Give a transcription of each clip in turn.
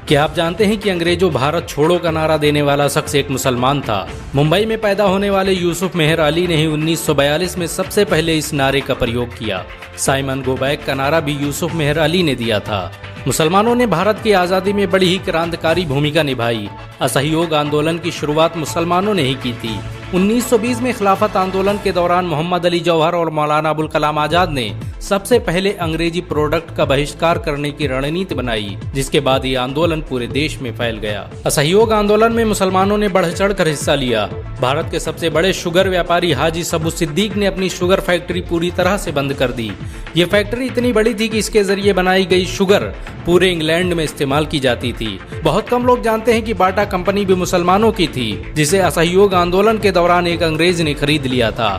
क्या आप जानते हैं कि अंग्रेजों भारत छोड़ो का नारा देने वाला शख्स एक मुसलमान था। मुंबई में पैदा होने वाले यूसुफ मेहर अली ने ही 1942 में सबसे पहले इस नारे का प्रयोग किया। साइमन गो बैक का नारा भी यूसुफ मेहर अली ने दिया था। मुसलमानों ने भारत की आज़ादी में बड़ी ही क्रांतिकारी भूमिका निभाई। असहयोग आंदोलन की शुरुआत मुसलमानों ने ही की थी। 1920 में खिलाफत आंदोलन के दौरान मोहम्मद अली जौहर और मौलाना अबुल कलाम आजाद ने सबसे पहले अंग्रेजी प्रोडक्ट का बहिष्कार करने की रणनीति बनाई, जिसके बाद ये आंदोलन पूरे देश में फैल गया। असहयोग आंदोलन में मुसलमानों ने बढ़ चढ़कर हिस्सा लिया। भारत के सबसे बड़े शुगर व्यापारी हाजी सबू सिद्दीक ने अपनी शुगर फैक्ट्री पूरी तरह से बंद कर दी। ये फैक्ट्री इतनी बड़ी थी कि इसके जरिए बनाई गई शुगर पूरे इंग्लैंड में इस्तेमाल की जाती थी। बहुत कम लोग जानते हैं कि बाटा कंपनी भी मुसलमानों की थी, जिसे असहयोग आंदोलन के दौरान एक अंग्रेज ने खरीद लिया था।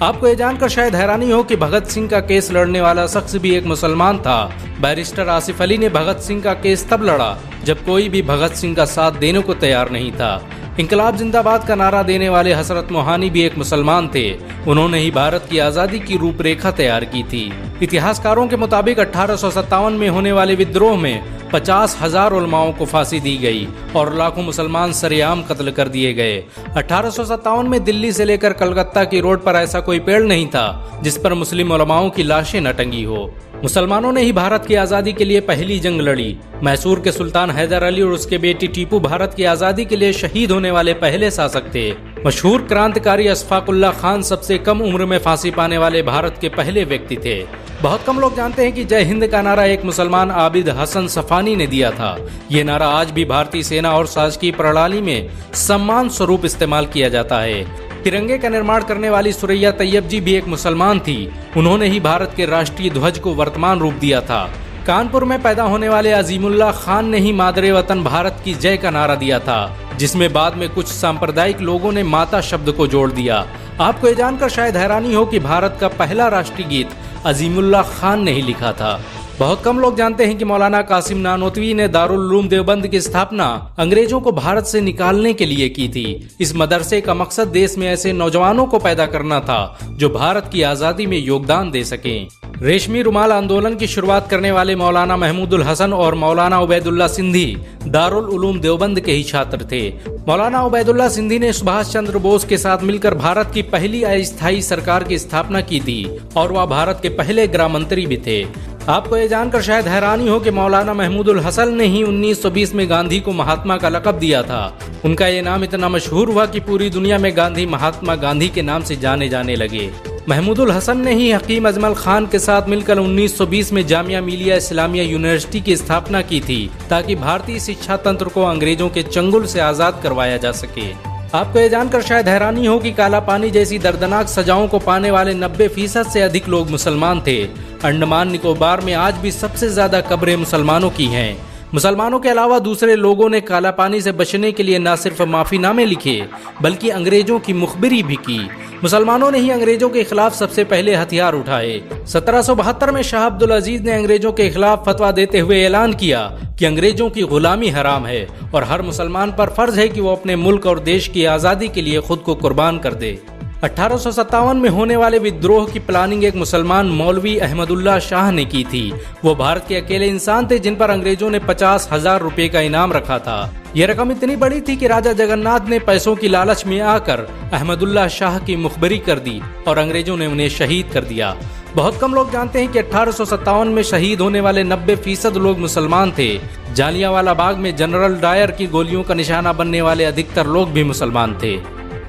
आपको ये जानकर शायद हैरानी हो कि भगत सिंह का केस लड़ने वाला शख्स भी एक मुसलमान था। बैरिस्टर आसिफ अली ने भगत सिंह का केस तब लड़ा जब कोई भी भगत सिंह का साथ देने को तैयार नहीं था। इंकलाब जिंदाबाद का नारा देने वाले हसरत मोहानी भी एक मुसलमान थे। उन्होंने ही भारत की आज़ादी की रूपरेखा तैयार की थी। इतिहासकारों के मुताबिक 1857 में होने वाले विद्रोह में 50,000 उलमाओं को फांसी दी गई और लाखों मुसलमान सरेआम कत्ल कर दिए गए। 1857 में दिल्ली से लेकर कलकत्ता की रोड पर ऐसा कोई पेड़ नहीं था जिस पर मुस्लिम उलमाओं की लाशें न टंगी हो। मुसलमानों ने ही भारत की आज़ादी के लिए पहली जंग लड़ी। मैसूर के सुल्तान हैदर अली और उसके बेटी टीपू भारत की आज़ादी के लिए शहीद होने वाले पहले शासक थे। मशहूर क्रांतिकारी अशफाकुल्लाह खान सबसे कम उम्र में फांसी पाने वाले भारत के पहले व्यक्ति थे। बहुत कम लोग जानते हैं कि जय हिंद का नारा एक मुसलमान आबिद हसन सफानी ने दिया था। ये नारा आज भी भारतीय सेना और शासकीय प्रणाली में सम्मान स्वरूप इस्तेमाल किया जाता है। तिरंगे का निर्माण करने वाली सुरैया तैयब जी भी एक मुसलमान थी। उन्होंने ही भारत के राष्ट्रीय ध्वज को वर्तमान रूप दिया था। कानपुर में पैदा होने वाले अजीमुल्लाह खान ने ही मादरे वतन भारत की जय का नारा दिया था, जिसमें बाद में कुछ सांप्रदायिक लोगों ने माता शब्द को जोड़ दिया। आपको ये जानकर शायद हैरानी हो कि भारत का पहला राष्ट्रीय गीत अजीमुल्लाह खान ने ही लिखा था। बहुत कम लोग जानते हैं कि मौलाना कासिम नानोतवी ने दारुल उलूम देवबंद की स्थापना अंग्रेजों को भारत से निकालने के लिए की थी। इस मदरसे का मकसद देश में ऐसे नौजवानों को पैदा करना था जो भारत की आज़ादी में योगदान दे सकें। रेशमी रुमाल आंदोलन की शुरुआत करने वाले मौलाना महमूदुल हसन और मौलाना उबैदुल्ला सिंधी दारुल उलूम देवबंद के ही छात्र थे। मौलाना उबैदुल्ला सिंधी ने सुभाष चंद्र बोस के साथ मिलकर भारत की पहली अस्थायी सरकार की स्थापना की थी और वह भारत के पहले गृह मंत्री भी थे। आपको ये जानकर शायद हैरानी हो कि मौलाना महमूदुल हसन ने ही 1920 में गांधी को महात्मा का लक़ब दिया था। उनका ये नाम इतना मशहूर हुआ कि पूरी दुनिया में गांधी महात्मा गांधी के नाम से जाने जाने लगे। महमूदुल हसन ने ही हकीम अजमल खान के साथ मिलकर 1920 में जामिया मिलिया इस्लामिया यूनिवर्सिटी की स्थापना की थी, ताकि भारतीय शिक्षा तंत्र को अंग्रेजों के चंगुल से आज़ाद करवाया जा सके। आपको ये जानकर शायद हैरानी हो कि काला पानी जैसी दर्दनाक सजाओं को पाने वाले 90% से अधिक लोग मुसलमान थे। अंडमान निकोबार में आज भी सबसे ज्यादा कब्रें मुसलमानों की हैं। मुसलमानों के अलावा दूसरे लोगों ने काला पानी से बचने के लिए न सिर्फ माफीनामे लिखे बल्कि अंग्रेजों की मुखबिरी भी की। मुसलमानों ने ही अंग्रेजों के खिलाफ सबसे पहले हथियार उठाए। 1772 में शाह अब्दुल अजीज ने अंग्रेजों के खिलाफ फतवा देते हुए ऐलान किया कि अंग्रेजों की गुलामी हराम है और हर मुसलमान पर फर्ज है कि वो अपने मुल्क और देश की आज़ादी के लिए खुद को कुर्बान कर दे। 1857 में होने वाले विद्रोह की प्लानिंग एक मुसलमान मौलवी अहमदुल्ला शाह ने की थी। वो भारत के अकेले इंसान थे जिन पर अंग्रेजों ने 50,000 रुपए का इनाम रखा था। यह रकम इतनी बड़ी थी कि राजा जगन्नाथ ने पैसों की लालच में आकर अहमदुल्ला शाह की मुखबिरी कर दी और अंग्रेजों ने उन्हें शहीद कर दिया। बहुत कम लोग जानते हैं कि 1857 में शहीद होने वाले 90% लोग मुसलमान थे। जालियांवाला बाग में जनरल डायर की गोलियों का निशाना बनने वाले अधिकतर लोग भी मुसलमान थे।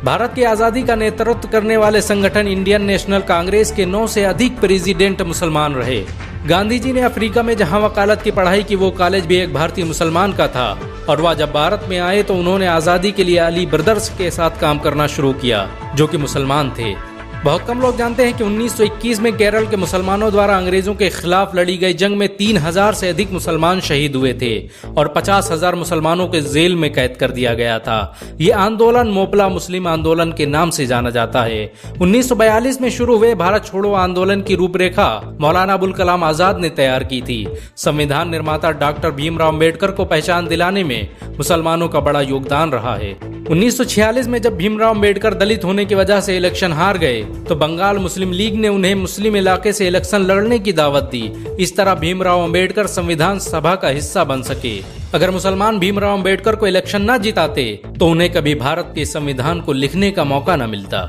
भारत की आज़ादी का नेतृत्व करने वाले संगठन इंडियन नेशनल कांग्रेस के 9 से अधिक प्रेसिडेंट मुसलमान रहे। गांधी जी ने अफ्रीका में जहां वकालत की पढ़ाई की, वो कॉलेज भी एक भारतीय मुसलमान का था और वह जब भारत में आए तो उन्होंने आज़ादी के लिए अली ब्रदर्स के साथ काम करना शुरू किया, जो कि मुसलमान थे। बहुत कम लोग जानते हैं कि 1921 में केरल के मुसलमानों द्वारा अंग्रेजों के खिलाफ लड़ी गई जंग में 3,000 से अधिक मुसलमान शहीद हुए थे और 50,000 मुसलमानों के जेल में कैद कर दिया गया था। ये आंदोलन मोपला मुस्लिम आंदोलन के नाम से जाना जाता है। 1942 में शुरू हुए भारत छोड़ो आंदोलन की रूपरेखा मौलाना अबुल कलाम आजाद ने तैयार की थी। संविधान निर्माता डॉक्टर भीमराव अम्बेडकर को पहचान दिलाने में मुसलमानों का बड़ा योगदान रहा है। 1946 में जब भीमराव अंबेडकर दलित होने की वजह से इलेक्शन हार गए तो बंगाल मुस्लिम लीग ने उन्हें मुस्लिम इलाके से इलेक्शन लड़ने की दावत दी। इस तरह भीमराव अंबेडकर संविधान सभा का हिस्सा बन सके। अगर मुसलमान भीमराव अंबेडकर को इलेक्शन न जिताते तो उन्हें कभी भारत के संविधान को लिखने का मौका न मिलता।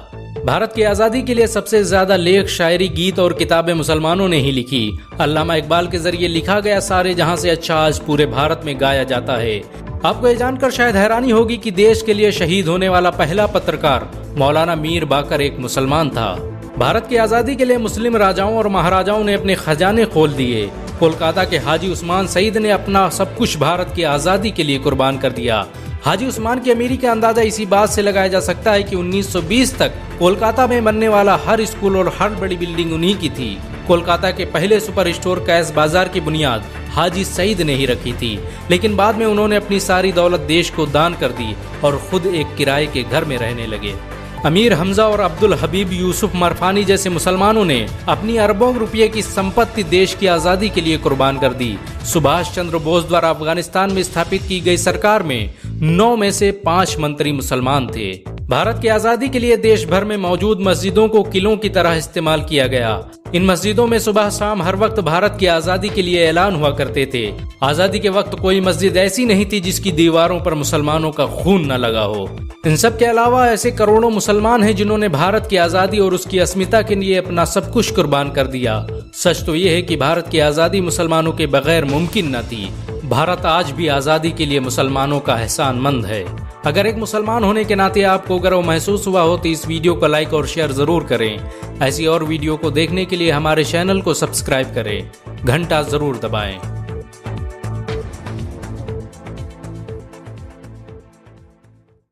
भारत की आजादी के लिए सबसे ज्यादा लेख, शायरी, गीत और किताबें मुसलमानों ने ही लिखी। अल्लामा इकबाल के जरिए लिखा गया सारे जहां से अच्छा आज पूरे भारत में गाया जाता है। आपको ये जानकर शायद हैरानी होगी कि देश के लिए शहीद होने वाला पहला पत्रकार मौलाना मीर बाकर एक मुसलमान था। भारत की आजादी के लिए मुस्लिम राजाओं और महाराजाओं ने अपने खजाने खोल दिए। कोलकाता के हाजी उस्मान सईद ने अपना सब कुछ भारत की आजादी के लिए कुर्बान कर दिया। हाजी उस्मान की अमीरी का अंदाजा इसी बात से लगाया जा सकता है कि 1920 तक कोलकाता में बनने वाला हर स्कूल और हर बड़ी बिल्डिंग उन्हीं की थी। कोलकाता के पहले सुपर स्टोर कैश बाजार की बुनियाद हाजी सईद ने ही रखी थी, लेकिन बाद में उन्होंने अपनी सारी दौलत देश को दान कर दी और खुद एक किराए के घर में रहने लगे। अमीर हमजा और अब्दुल हबीब यूसुफ मरफानी जैसे मुसलमानों ने अपनी अरबों रुपये की संपत्ति देश की आज़ादी के लिए कुर्बान कर दी। सुभाष चंद्र बोस द्वारा अफगानिस्तान में स्थापित की गई सरकार में 9 में से 5 मंत्री मुसलमान थे। भारत की आज़ादी के लिए देश भर में मौजूद मस्जिदों को किलों की तरह इस्तेमाल किया गया। इन मस्जिदों में सुबह शाम हर वक्त भारत की आज़ादी के लिए ऐलान हुआ करते थे। आज़ादी के वक्त कोई मस्जिद ऐसी नहीं थी जिसकी दीवारों पर मुसलमानों का खून न लगा हो। इन सब के अलावा ऐसे करोड़ों मुसलमान हैं जिन्होंने भारत की आज़ादी और उसकी अस्मिता के लिए अपना सब कुछ कुर्बान कर दिया। सच तो ये है कि भारत की आज़ादी मुसलमानों के बगैर मुमकिन न थी। भारत आज भी आज़ादी के लिए मुसलमानों का एहसानमंद है। अगर एक मुसलमान होने के नाते आपको गर्व महसूस हुआ हो तो इस वीडियो को लाइक और शेयर जरूर करें। ऐसी और वीडियो को देखने के लिए हमारे चैनल को सब्सक्राइब करें, घंटा जरूर दबाएं।